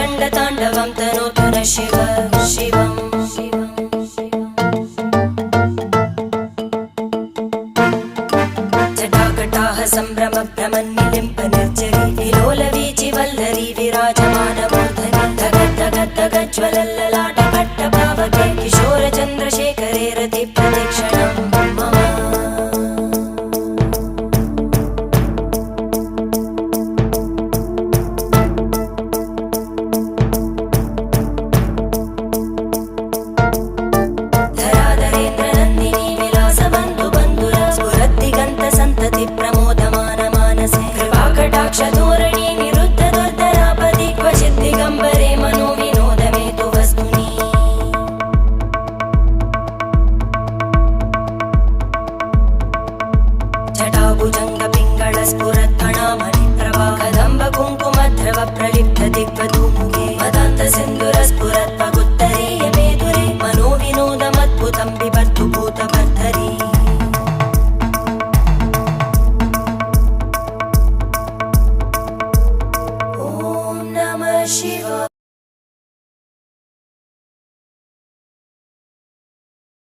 रङ्गताण्डवं तनोतु न शिव शिवम् जटाकटाः सम्भ्रमभ्रमन्निलिम्प निर्जरी विलोलवीचि वल्लरी विराजमानमूर्धनि धगज्ज्वलल्ललाटपट्टपावके किशोरचन्द्रशेखरे रतिप्रतिक्षणं मम प्रमोदमानमानसे निरुद्ध दुर्धरापदि क्वचित् दिगम्बरे मनो विनोदमेतु वस्तुनि जटाभुजङ्ग पिङ्गळ स्फुरत्फणामणिप्रभा कदम्ब कुङ्कुमद्रव प्रलिप्त दिग्वधूमुखे मदान्त सिन्धुर स्फुरत्पगुत्तरीय मेदुरे मनो विनोदमद्भुतं बिभर्तु भूतभर्धरी शिव